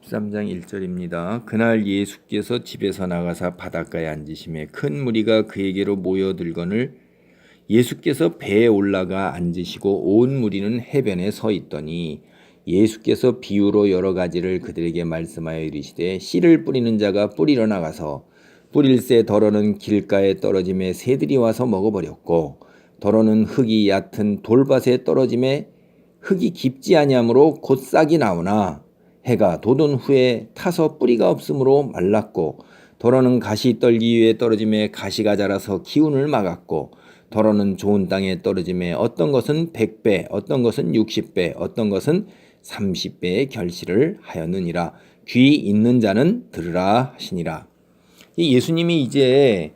13장 1절입니다. 그날 예수께서 집에서 나가사 바닷가에 앉으심에 큰 무리가 그에게로 모여들거늘 예수께서 배에 올라가 앉으시고 온 무리는 해변에 서 있더니 예수께서 비유로 여러 가지를 그들에게 말씀하여 이르시되 씨를 뿌리는 자가 뿌리러 나가서 뿌릴새 덜어는 길가에 떨어짐에 새들이 와서 먹어버렸고 덜어는 흙이 얕은 돌밭에 떨어짐에 흙이 깊지 아니하므로 곧 싹이 나오나 해가 돋은 후에 타서 뿌리가 없으므로 말랐고 덜어는 가시 떨기 위에 떨어짐에 가시가 자라서 기운을 막았고 덜어는 좋은 땅에 떨어짐에 어떤 것은 100배 어떤 것은 60배 어떤 것은 30배의 결실을 하였느니라. 귀 있는 자는 들으라 하시니라. 예수님이 이제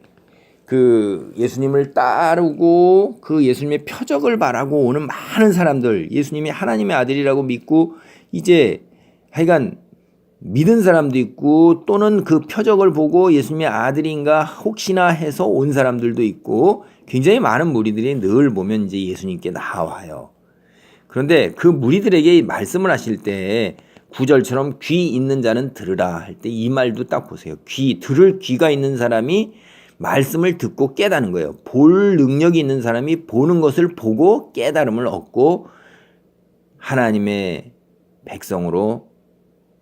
그 예수님을 따르고 그 예수님의 표적을 바라고 오는 많은 사람들, 예수님이 하나님의 아들이라고 믿고 이제 하여간 믿은 사람도 있고 또는 그 표적을 보고 예수님의 아들인가 혹시나 해서 온 사람들도 있고 굉장히 많은 무리들이 늘 보면 이제 예수님께 나와요. 그런데 그 무리들에게 말씀을 하실 때 9절처럼 귀 있는 자는 들으라 할 때 이 말도 딱 보세요. 들을 귀가 있는 사람이 말씀을 듣고 깨닫는 거예요. 볼 능력이 있는 사람이 보는 것을 보고 깨달음을 얻고 하나님의 백성으로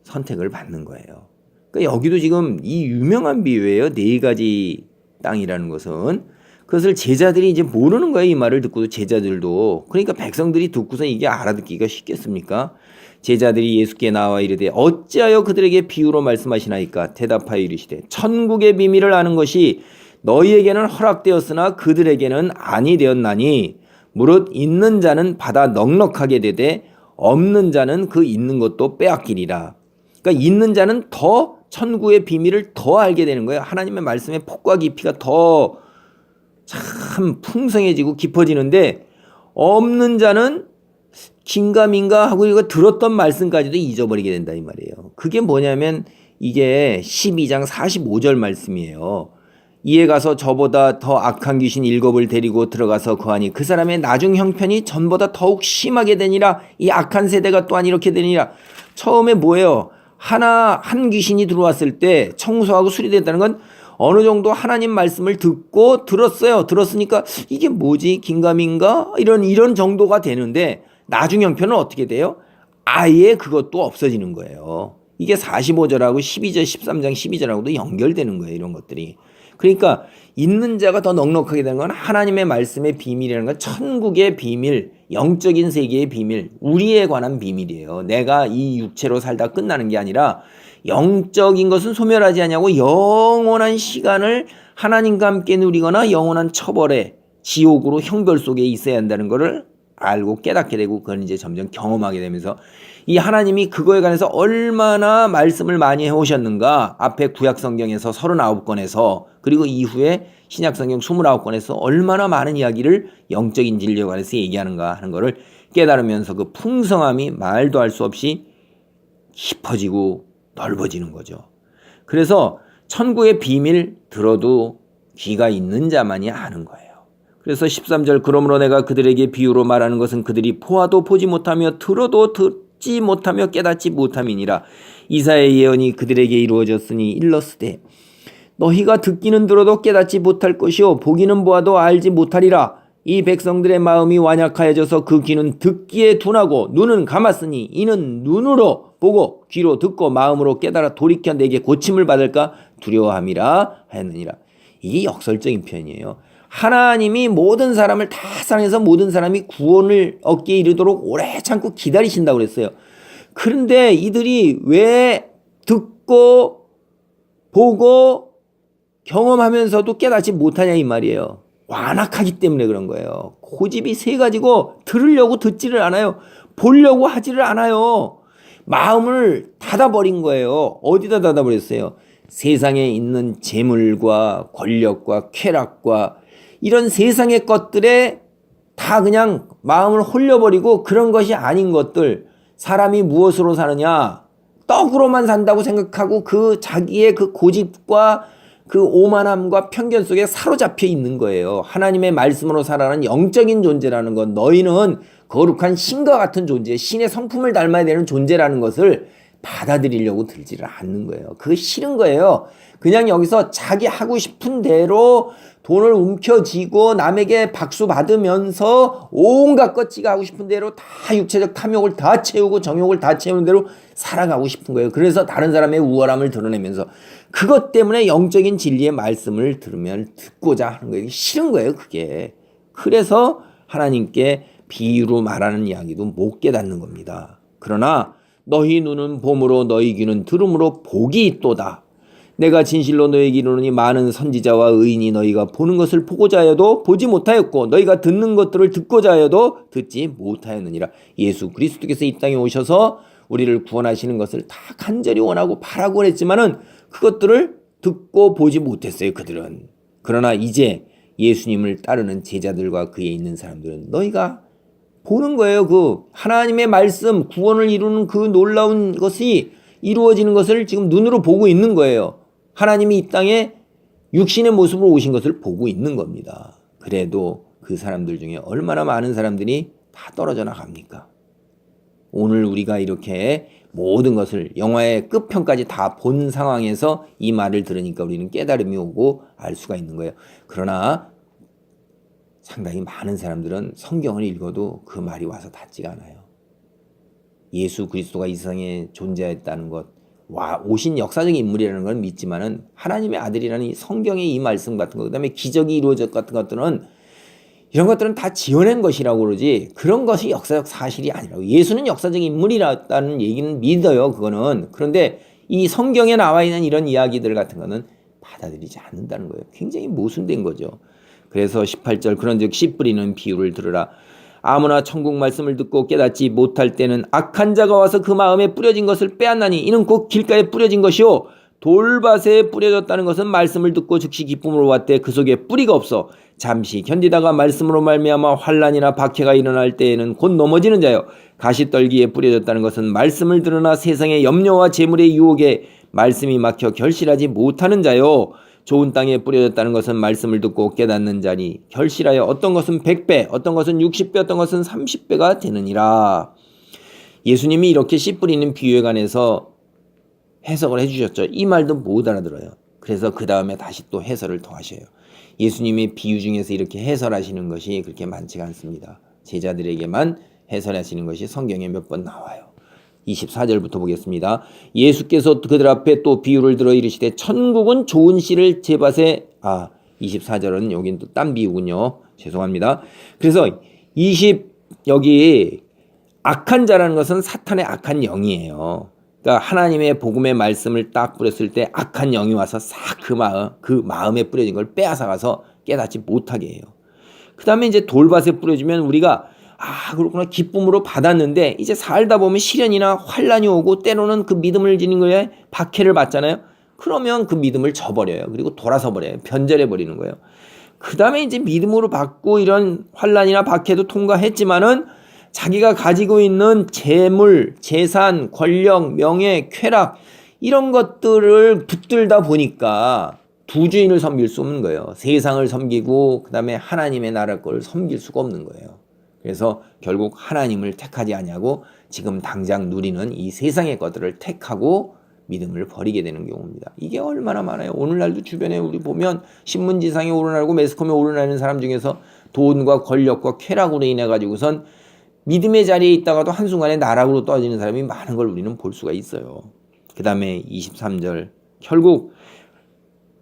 선택을 받는 거예요. 그러니까 여기도 지금 이 유명한 비유예요. 4가지 땅이라는 것은. 그것을 제자들이 이제 모르는 거예요. 이 말을 듣고도 제자들도. 그러니까 백성들이 듣고서 이게 알아듣기가 쉽겠습니까? 제자들이 예수께 나와 이르되 어찌하여 그들에게 비유로 말씀하시나이까? 대답하여 이르시되 천국의 비밀을 아는 것이 너희에게는 허락되었으나 그들에게는 아니 되었나니 무릇 있는 자는 받아 넉넉하게 되되 없는 자는 그 있는 것도 빼앗기리라. 그러니까 있는 자는 더 천국의 비밀을 더 알게 되는 거예요. 하나님의 말씀의 폭과 깊이가 더 참 풍성해지고 깊어지는데 없는 자는 긴가민가 하고 이거 들었던 말씀까지도 잊어버리게 된다 이 말이에요. 그게 뭐냐면 이게 12장 45절 말씀이에요. 이에 가서 저보다 더 악한 귀신 7을 데리고 들어가서 거하니 그 사람의 나중 형편이 전보다 더욱 심하게 되니라. 이 악한 세대가 또한 이렇게 되니라. 처음에 뭐예요? 한 귀신이 들어왔을 때 청소하고 수리됐다는 건 어느 정도 하나님 말씀을 듣고 들었어요. 들었으니까 이게 뭐지? 긴가민가? 이런 정도가 되는데 나중 형편은 어떻게 돼요? 아예 그것도 없어지는 거예요. 이게 45절하고 12절, 13장 12절하고도 연결되는 거예요. 이런 것들이. 그러니까 있는 자가 더 넉넉하게 되는 건 하나님의 말씀의 비밀이라는 건 천국의 비밀, 영적인 세계의 비밀, 우리에 관한 비밀이에요. 내가 이 육체로 살다 끝나는 게 아니라 영적인 것은 소멸하지 않냐고 영원한 시간을 하나님과 함께 누리거나 영원한 처벌에 지옥으로 형벌 속에 있어야 한다는 것을 알고 깨닫게 되고 그건 이제 점점 경험하게 되면서 이 하나님이 그거에 관해서 얼마나 말씀을 많이 해오셨는가 앞에 구약성경에서 39권에서 그리고 이후에 신약성경 29권에서 얼마나 많은 이야기를 영적인 진리에 관해서 얘기하는가 하는 것을 깨달으면서 그 풍성함이 말도 할 수 없이 깊어지고 넓어지는 거죠. 그래서 천국의 비밀 들어도 귀가 있는 자만이 아는 거예요. 그래서 13절 그러므로 내가 그들에게 비유로 말하는 것은 그들이 보아도 보지 못하며 들어도 듣지 못하며 깨닫지 못함이니라. 이사야의 예언이 그들에게 이루어졌으니 일렀으되 너희가 듣기는 들어도 깨닫지 못할 것이요 보기는 보아도 알지 못하리라. 이 백성들의 마음이 완약하여져서 그 귀는 듣기에 둔하고 눈은 감았으니 이는 눈으로 보고 귀로 듣고 마음으로 깨달아 돌이켜 내게 고침을 받을까 두려워함이라 하였느니라. 이게 역설적인 표현이에요. 하나님이 모든 사람을 다 사랑해서 모든 사람이 구원을 얻기에 이르도록 오래 참고 기다리신다고 그랬어요. 그런데 이들이 왜 듣고 보고 경험하면서도 깨닫지 못하냐 이 말이에요. 완악하기 때문에 그런 거예요. 고집이 3가지고 들으려고 듣지를 않아요. 보려고 하지를 않아요. 마음을 닫아버린 거예요. 어디다 닫아버렸어요? 세상에 있는 재물과 권력과 쾌락과 이런 세상의 것들에 다 그냥 마음을 홀려버리고 그런 것이 아닌 것들, 사람이 무엇으로 사느냐? 떡으로만 산다고 생각하고 그 자기의 그 고집과 그 오만함과 편견 속에 사로잡혀 있는 거예요. 하나님의 말씀으로 살아가는 영적인 존재라는 건 너희는 거룩한 신과 같은 존재, 신의 성품을 닮아야 되는 존재라는 것을 받아들이려고 들지를 않는 거예요. 그거 싫은 거예요. 그냥 여기서 자기 하고 싶은 대로 돈을 움켜쥐고 남에게 박수 받으면서 온갖 것 지가 하고 싶은 대로 다 육체적 탐욕을 다 채우고 정욕을 다 채우는 대로 살아가고 싶은 거예요. 그래서 다른 사람의 우월함을 드러내면서 그것 때문에 영적인 진리의 말씀을 듣고자 하는 거예요. 싫은 거예요, 그게. 그래서 하나님께 비유로 말하는 이야기도 못 깨닫는 겁니다. 그러나 너희 눈은 봄으로 너희 귀는 들음으로 복이 있도다. 내가 진실로 너희에게 이르노니 많은 선지자와 의인이 너희가 보는 것을 보고자 하여도 보지 못하였고 너희가 듣는 것들을 듣고자 하여도 듣지 못하였느니라. 예수 그리스도께서 이 땅에 오셔서 우리를 구원하시는 것을 다 간절히 원하고 바라고 했지만은 그것들을 듣고 보지 못했어요, 그들은. 그러나 이제 예수님을 따르는 제자들과 그에 있는 사람들은 너희가 보는 거예요. 그 하나님의 말씀, 구원을 이루는 그 놀라운 것이 이루어지는 것을 지금 눈으로 보고 있는 거예요. 하나님이 이 땅에 육신의 모습으로 오신 것을 보고 있는 겁니다. 그래도 그 사람들 중에 얼마나 많은 사람들이 다 떨어져 나갑니까? 오늘 우리가 이렇게 모든 것을 영화의 끝편까지 다 본 상황에서 이 말을 들으니까 우리는 깨달음이 오고 알 수가 있는 거예요. 그러나 상당히 많은 사람들은 성경을 읽어도 그 말이 와서 닿지가 않아요. 예수 그리스도가 이 세상에 존재했다는 것, 오신 역사적인 인물이라는 걸 믿지만은 하나님의 아들이라는 이 성경의 이 말씀 같은 거, 그다음에 기적이 이루어졌 같은 것들은 이런 것들은 다 지어낸 것이라고 그러지 그런 것이 역사적 사실이 아니라고. 예수는 역사적인 인물이라는 얘기는 믿어요, 그거는. 그런데 이 성경에 나와 있는 이런 이야기들 같은 거는 받아들이지 않는다는 거예요. 굉장히 모순된 거죠. 그래서 18절 그런즉 씨 뿌리는 비유를 들으라. 아무나 천국 말씀을 듣고 깨닫지 못할 때는 악한 자가 와서 그 마음에 뿌려진 것을 빼앗나니 이는 곧 길가에 뿌려진 것이요 돌밭에 뿌려졌다는 것은 말씀을 듣고 즉시 기쁨으로 왔되 그 속에 뿌리가 없어 잠시 견디다가 말씀으로 말미암아 환난이나 박해가 일어날 때에는 곧 넘어지는 자요. 가시떨기에 뿌려졌다는 것은 말씀을 들으나 세상의 염려와 재물의 유혹에 말씀이 막혀 결실하지 못하는 자요. 좋은 땅에 뿌려졌다는 것은 말씀을 듣고 깨닫는 자니 결실하여 어떤 것은 100배, 어떤 것은 60배, 어떤 것은 30배가 되느니라. 예수님이 이렇게 씨 뿌리는 비유에 관해서 해석을 해주셨죠. 이 말도 못 알아들어요. 그래서 그 다음에 다시 또 해설을 더 하셔요. 예수님의 비유 중에서 이렇게 해설하시는 것이 그렇게 많지가 않습니다. 제자들에게만 해설하시는 것이 성경에 몇 번 나와요. 24절부터 보겠습니다. 예수께서 그들 앞에 또 비유를 들어 이르시되 천국은 좋은 씨를 제밭에 24절은 여긴 또 딴 비유군요. 죄송합니다. 그래서 여기 악한 자라는 것은 사탄의 악한 영이에요. 그러니까 하나님의 복음의 말씀을 딱 뿌렸을 때 악한 영이 와서 싹 그 마음에 뿌려진 걸 빼앗아가서 깨닫지 못하게 해요. 그 다음에 이제 돌밭에 뿌려주면 우리가 그렇구나 기쁨으로 받았는데 이제 살다 보면 시련이나 환난이 오고 때로는 그 믿음을 지닌 거에 박해를 받잖아요. 그러면 그 믿음을 저버려요. 그리고 돌아서 버려요. 변절해 버리는 거예요. 그 다음에 이제 믿음으로 받고 이런 환난이나 박해도 통과했지만은 자기가 가지고 있는 재물, 재산, 권력, 명예, 쾌락 이런 것들을 붙들다 보니까 두 주인을 섬길 수 없는 거예요. 세상을 섬기고 그 다음에 하나님의 나라 걸 섬길 수가 없는 거예요. 그래서 결국 하나님을 택하지 아니하고 지금 당장 누리는 이 세상의 것들을 택하고 믿음을 버리게 되는 경우입니다. 이게 얼마나 많아요. 오늘날도 주변에 우리 보면 신문지상에 오르나고 매스컴에 오르나는 사람 중에서 돈과 권력과 쾌락으로 인해 가지고선 믿음의 자리에 있다가도 한순간에 나락으로 떨어지는 사람이 많은 걸 우리는 볼 수가 있어요. 그 다음에 23절 결국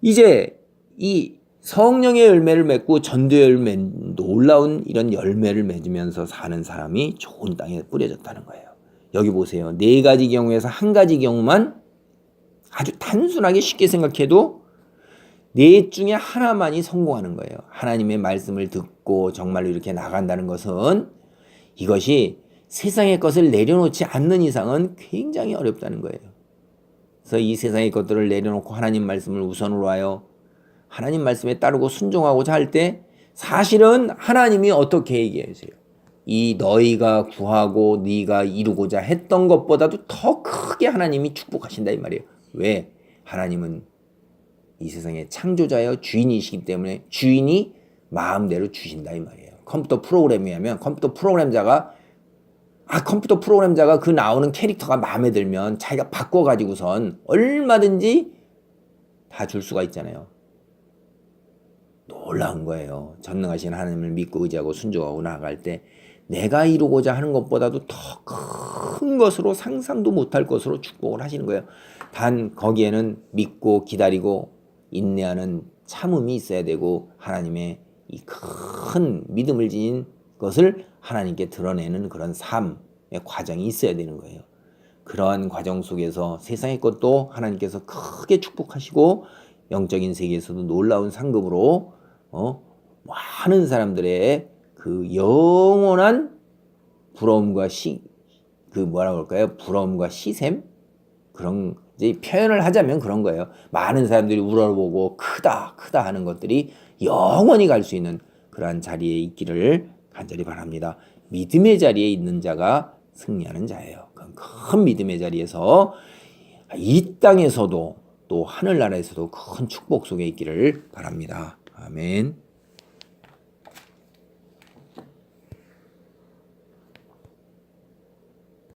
이제 이 성령의 열매를 맺고 전도의 열매, 놀라운 이런 열매를 맺으면서 사는 사람이 좋은 땅에 뿌려졌다는 거예요. 여기 보세요. 4가지 경우에서 1가지 경우만 아주 단순하게 쉽게 생각해도 4 중에 하나만이 성공하는 거예요. 하나님의 말씀을 듣고 정말로 이렇게 나간다는 것은 이것이 세상의 것을 내려놓지 않는 이상은 굉장히 어렵다는 거예요. 그래서 이 세상의 것들을 내려놓고 하나님 말씀을 우선으로 하여 하나님 말씀에 따르고 순종하고자 할 때 사실은 하나님이 어떻게 얘기하세요? 이 너희가 구하고 네가 이루고자 했던 것보다도 더 크게 하나님이 축복하신다 이 말이에요. 왜? 하나님은 이 세상의 창조자여 주인이시기 때문에 주인이 마음대로 주신다 이 말이에요. 컴퓨터 프로그램이 하면 컴퓨터 프로그램자가 컴퓨터 프로그램자가 그 나오는 캐릭터가 마음에 들면 자기가 바꿔가지고선 얼마든지 다 줄 수가 있잖아요. 놀라운 거예요. 전능하신 하나님을 믿고 의지하고 순종하고 나아갈 때 내가 이루고자 하는 것보다도 더 큰 것으로 상상도 못할 것으로 축복을 하시는 거예요. 단 거기에는 믿고 기다리고 인내하는 참음이 있어야 되고 하나님의 이 큰 믿음을 지닌 것을 하나님께 드러내는 그런 삶의 과정이 있어야 되는 거예요. 그러한 과정 속에서 세상의 것도 하나님께서 크게 축복하시고 영적인 세계에서도 놀라운 상급으로 많은 사람들의 그 영원한 부러움과 부러움과 시샘? 그런, 이제 표현을 하자면 그런 거예요. 많은 사람들이 우러러보고 크다 하는 것들이 영원히 갈 수 있는 그러한 자리에 있기를 간절히 바랍니다. 믿음의 자리에 있는 자가 승리하는 자예요. 큰 믿음의 자리에서 이 땅에서도 또 하늘나라에서도 큰 축복 속에 있기를 바랍니다. 아멘.